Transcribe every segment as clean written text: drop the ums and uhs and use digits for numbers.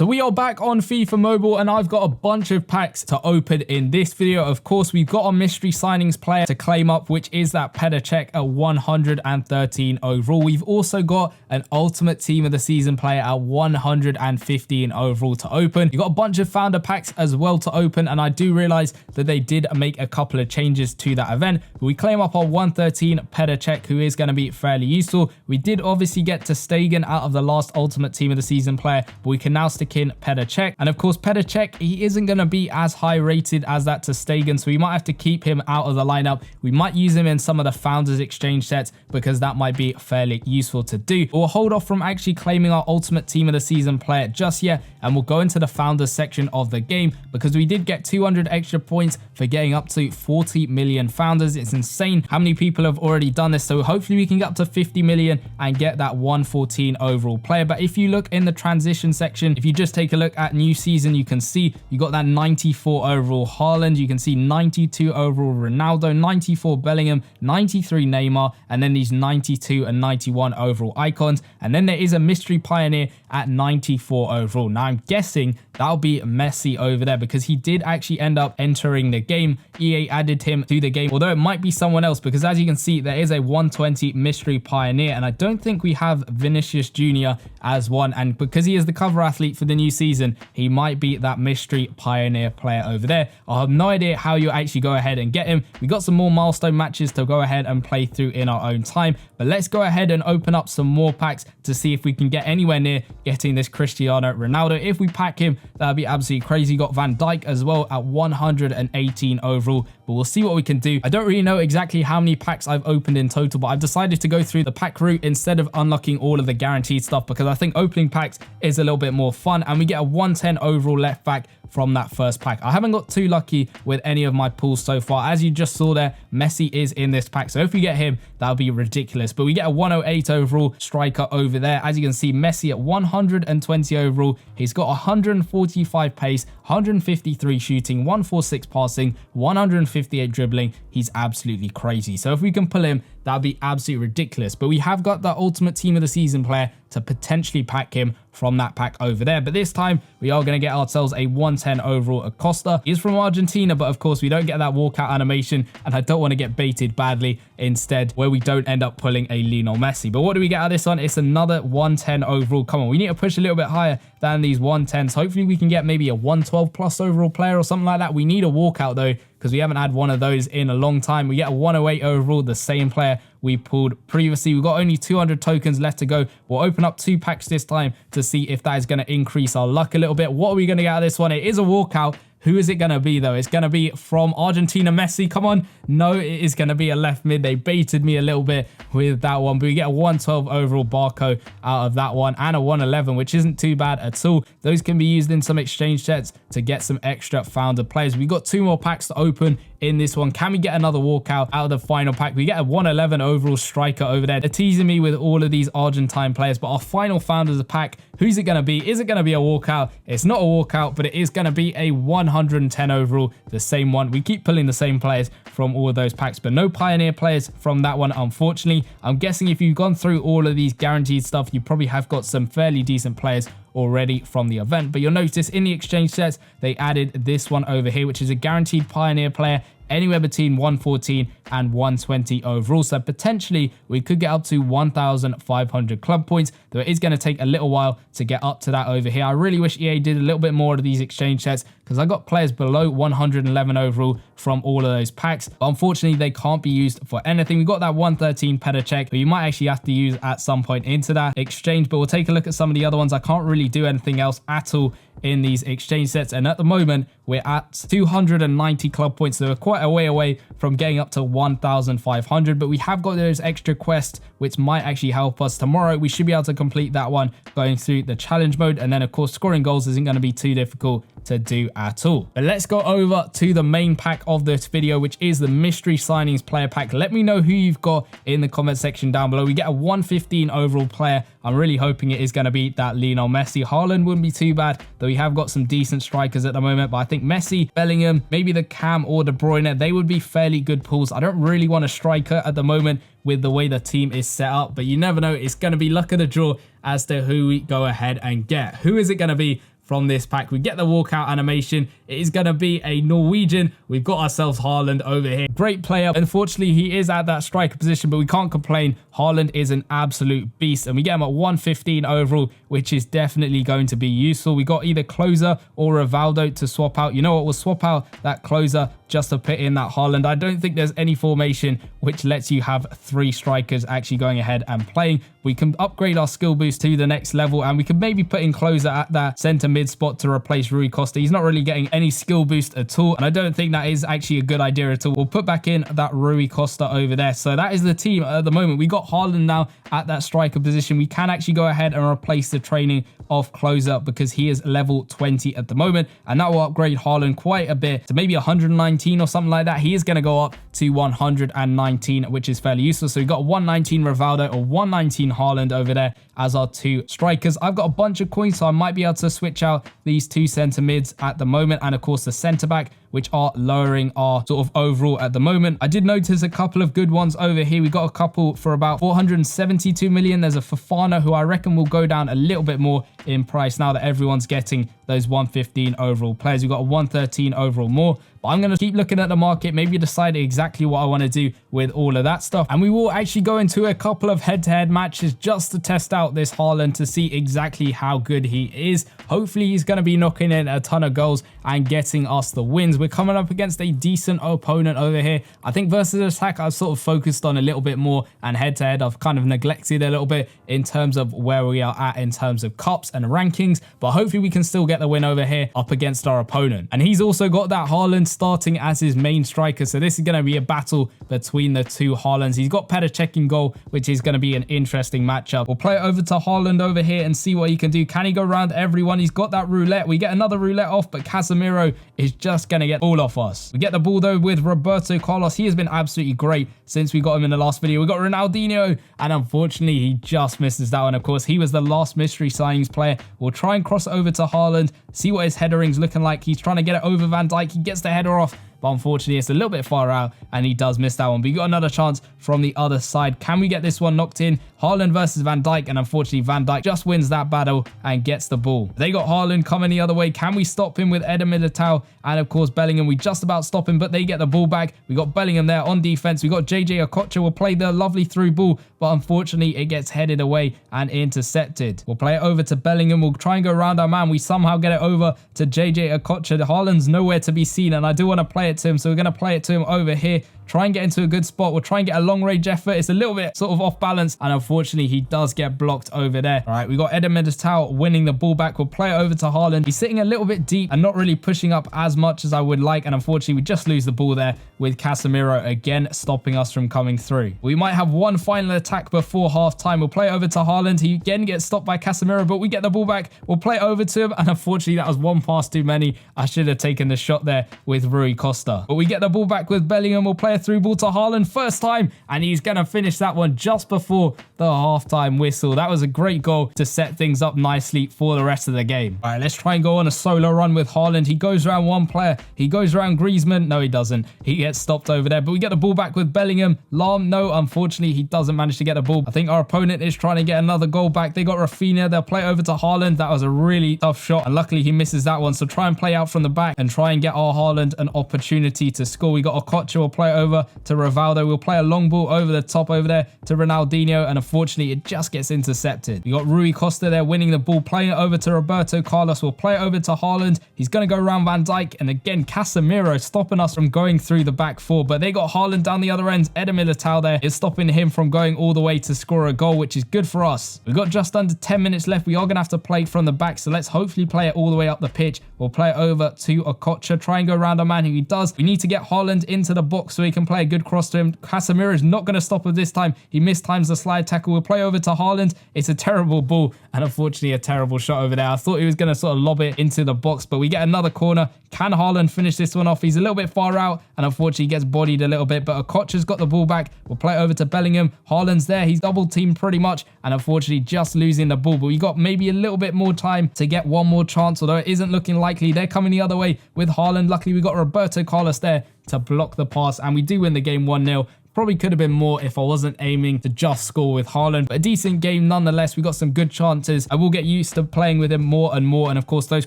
So we are back on FIFA Mobile and I've got a bunch of packs to open in this video. Of course, we've got a mystery signings player to claim up, which is that Petr at 113 overall. We've also got an ultimate team of the season player at 115 overall to open. You've got a bunch of founder packs as well to open, and I do realize that they did make a couple of changes to that event. But we claim up our 113 Petr, who is going to be fairly useful. We did obviously get to Stegen out of the last ultimate team of the season player, but we can now stick in Petr. And of course, Petr, he isn't going to be as high rated as that to Stegen, so we might have to keep him out of the lineup. We might use him in some of the founders exchange sets because that might be fairly useful to do. But we'll hold off from actually claiming our ultimate team of the season player just yet, and we'll go into the founders section of the game because we did get 200 extra points for getting up to 40 million founders. It's insane how many people have already done this, so hopefully we can get up to 50 million and get that 114 overall player. But if you look in the transition section, if you just take a look at new season, you can see you got that 94 overall Haaland, you can see 92 overall Ronaldo, 94 Bellingham, 93 Neymar, and then these 92 and 91 overall icons. And then there is a mystery pioneer at 94 overall. Now I'm guessing that'll be Messi over there because he did actually end up entering the game. EA added him to the game, although it might be someone else because as you can see, there is a 120 mystery pioneer, and I don't think we have Vinicius Jr. as one. And because he is the cover athlete for the new season, he might be that mystery pioneer player over there. I have no idea how you actually go ahead and get him. We got some more milestone matches to go ahead and play through in our own time, but let's go ahead and open up some more packs to see if we can get anywhere near getting this Cristiano Ronaldo. If we pack him, that'd be absolutely crazy. Got Van Dijk as well at 118 overall, but we'll see what we can do. I don't really know exactly how many packs I've opened in total, but I've decided to go through the pack route instead of unlocking all of the guaranteed stuff because I think opening packs is a little bit more fun, and we get a 110 overall left back from that first pack. I haven't got too lucky with any of my pulls so far. As you just saw there, Messi is in this pack, so if we get him, that'll be ridiculous. But we get a 108 overall striker over there. As you can see, Messi at 120 overall. He's got 145 pace, 153 shooting, 146 passing, 158 dribbling. He's absolutely crazy. So if we can pull him, that'd be absolutely ridiculous. But we have got the ultimate team of the season player to potentially pack him from that pack over there. But this time we are going to get ourselves a 110 overall Acosta. He's from Argentina, but of course we don't get that walkout animation, and I don't want to get baited badly instead where we don't end up pulling a Lionel Messi. But what do we get out of this one? It's another 110 overall. Come on, we need to push a little bit higher than these 110s. Hopefully we can get maybe a 112 plus overall player or something like that. We need a walkout though, because we haven't had one of those in a long time. We get a 108 overall, the same player we pulled previously. We've got only 200 tokens left to go. We'll open up 2 packs this time to see if that is going to increase our luck a little bit. What are we going to get out of this one? It is a walkout. Who is it going to be though? It's going to be from Argentina, Messi. Come on. No, it is going to be a left mid. They baited me a little bit with that one, but we get a 112 overall Barco out of that one and a 111, which isn't too bad at all. Those can be used in some exchange sets to get some extra founder players. We got 2 more packs to open in this one. Can we get another walkout out of the final pack? We get a 111 overall striker over there. They're teasing me with all of these Argentine players, but our final founders pack, who's it going to be? Is it going to be a walkout? It's not a walkout, but it is going to be a 110 overall, the same one. We keep pulling the same players from all of those packs, but no pioneer players from that one, unfortunately. I'm guessing if you've gone through all of these guaranteed stuff, you probably have got some fairly decent players already from the event. But you'll notice in the exchange sets, they added this one over here, which is a guaranteed pioneer player anywhere between 114 and 120 overall. So potentially we could get up to 1,500 club points, though it is going to take a little while to get up to that over here. I really wish EA did a little bit more of these exchange sets because I got players below 111 overall from all of those packs. But unfortunately, they can't be used for anything. We got that 113 Petr, but you might actually have to use at some point into that exchange. But we'll take a look at some of the other ones. I can't really do anything else at all in these exchange sets, and at the moment we're at 290 club points, so we're quite a way away from getting up to 1,500. But we have got those extra quests which might actually help us tomorrow. We should be able to complete that one going through the challenge mode, and then of course scoring goals isn't going to be too difficult to do at all. But let's go over to the main pack of this video, which is the mystery signings player pack. Let me know who you've got in the comment section down below. We get a 115 overall player. I'm really hoping it is going to be that Lionel Messi. Haaland wouldn't be too bad, though we have got some decent strikers at the moment, but I think Messi, Bellingham, maybe the Cam or De Bruyne, they would be fairly good pulls. I don't really want a striker at the moment with the way the team is set up, but you never know. It's going to be luck of the draw as to who we go ahead and get. Who is it going to be from this pack. We get the walkout animation. It is going to be a Norwegian. We've got ourselves Haaland over here. Great player. Unfortunately, he is at that striker position, but we can't complain. Haaland is an absolute beast, and we get him at 115 overall, which is definitely going to be useful. We got either closer or Rivaldo to swap out. You know what? We'll swap out that closer just to put in that Haaland. I don't think there's any formation which lets you have 3 strikers actually going ahead and playing. We can upgrade our skill boost to the next level, and we could maybe put in closer at that center mid spot to replace Rui Costa. He's not really getting any skill boost at all, and I don't think that is actually a good idea at all. We'll put back in that Rui Costa over there. So that is the team at the moment. We got Haaland now at that striker position. We can actually go ahead and replace the training of closer because he is level 20 at the moment, and that will upgrade Haaland quite a bit to maybe 119 or something like that. He is going to go up to 119, which is fairly useful. So we've got 119 Rivaldo or 119 Haaland over there as our 2 strikers. I've got a bunch of coins, so I might be able to switch out these 2 center mids at the moment, and of course the center back, which are lowering our sort of overall at the moment. I did notice a couple of good ones over here. We got a couple for about 472 million. There's a Fofana who I reckon will go down a little bit more in price now that everyone's getting those 115 overall players. We've got a 113 overall more, but I'm going to keep looking at the market, maybe decide exactly what I want to do with all of that stuff. And we will actually go into a couple of head-to-head matches just to test out this Haaland to see exactly how good he is. Hopefully he's going to be knocking in a ton of goals and getting us the wins. We're coming up against a decent opponent over here. I think versus attack I've sort of focused on a little bit more, and head-to-head I've kind of neglected a little bit in terms of where we are at in terms of cups and rankings, but hopefully we can still get the win over here up against our opponent. And he's also got that Haaland starting as his main striker, so this is going to be a battle between the 2 Haalands. He's got Petr Cech in goal, which is going to be an interesting matchup. We'll play it over to Haaland over here and see what he can do. Can he go around everyone? He's got that roulette. We get another roulette off, but Casemiro is just going to get all off us. We get the ball though with Roberto Carlos. He has been absolutely great since we got him in the last video. We got Ronaldinho, and unfortunately he just misses that one. Of course, he was the last mystery signings player. We'll try and cross over to Haaland, see what his headering's looking like. He's trying to get it over Van Dijk. He gets the header off, but unfortunately it's a little bit far out and he does miss that one. But you got another chance from the other side. Can we get this one knocked in? Haaland versus Van Dijk, and unfortunately Van Dijk just wins that battle and gets the ball. They got Haaland coming the other way. Can we stop him with Eder Militao? And of course Bellingham, we just about stop him, but they get the ball back. We got Bellingham there on defense. We got JJ Okocha will play the lovely through ball, but unfortunately it gets headed away and intercepted. We'll play it over to Bellingham. We'll try and go around our man. We somehow get it over to JJ Okocha. Haaland's nowhere to be seen, and I do want to play it to him, so we're going to play it to him over here. Try and get into a good spot. We'll try and get a long range effort. It's a little bit sort of off balance, and unfortunately he does get blocked over there. All right, we got Eder Militao winning the ball back. We'll play it over to Haaland. He's sitting a little bit deep and not really pushing up as much as I would like, and unfortunately we just lose the ball there with Casemiro again stopping us from coming through. We might have one final attack before half time. We'll play it over to Haaland. He again gets stopped by Casemiro, but we get the ball back. We'll play it over to him, and unfortunately that was one pass too many. I should have taken the shot there with Rui Costa, but we get the ball back with Bellingham. We'll play a through ball to Haaland first time, and he's going to finish that one just before the halftime whistle. That was a great goal to set things up nicely for the rest of the game. All right, let's try and go on a solo run with Haaland. He goes around one player. He goes around Griezmann. No, he doesn't. He gets stopped over there, but we get the ball back with Bellingham. Lahm, no, unfortunately, he doesn't manage to get the ball. I think our opponent is trying to get another goal back. They got Rafinha. They'll play over to Haaland. That was a really tough shot, and luckily he misses that one. So try and play out from the back and try and get our Haaland an opportunity to score. We got Okocha. We'll play over to Rivaldo. We'll play a long ball over the top over there to Ronaldinho, and unfortunately it just gets intercepted. We got Rui Costa there winning the ball, playing it over to Roberto Carlos. We'll play it over to Haaland. He's going to go around Van Dijk, and again Casemiro stopping us from going through the back four, but they got Haaland down the other end. Eder Militao there is stopping him from going all the way to score a goal, which is good for us. We've got just under 10 minutes left. We are going to have to play it from the back, so let's hopefully play it all the way up the pitch. We'll play it over to Okocha, try and go around our man who he does. We need to get Haaland into the box so he can play a good cross to him. Casemiro is not going to stop us this time. He mistimes the slide tackle. We'll play over to Haaland. It's a terrible ball, and unfortunately a terrible shot over there. I thought he was going to sort of lob it into the box, but we get another corner. Can Haaland finish this one off? He's a little bit far out, and unfortunately gets bodied a little bit, but Okocha's got the ball back. We'll play it over to Bellingham. Haaland's there. He's double teamed pretty much, and unfortunately just losing the ball, but we got maybe a little bit more time to get one more chance, although it isn't looking likely. They're coming the other way with Haaland. Luckily we got Roberto Carlos there to block the pass, and we do win the game 1-0. Probably could have been more if I wasn't aiming to just score with Haaland, but a decent game nonetheless. We got some good chances. I will get used to playing with him more and more, and of course those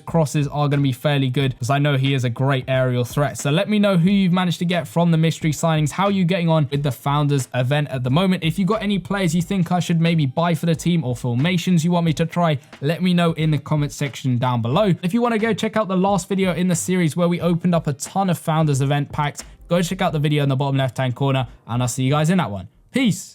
crosses are going to be fairly good because I know he is a great aerial threat. So let me know who you've managed to get from the mystery signings. How are you getting on with the Founders event at the moment? If you got any players you think I should maybe buy for the team or formations you want me to try, let me know in the comment section down below. If you want to go check out the last video in the series where we opened up a ton of Founders event packs, go check out the video in the bottom left hand corner, and I'll see you guys in that one. Peace.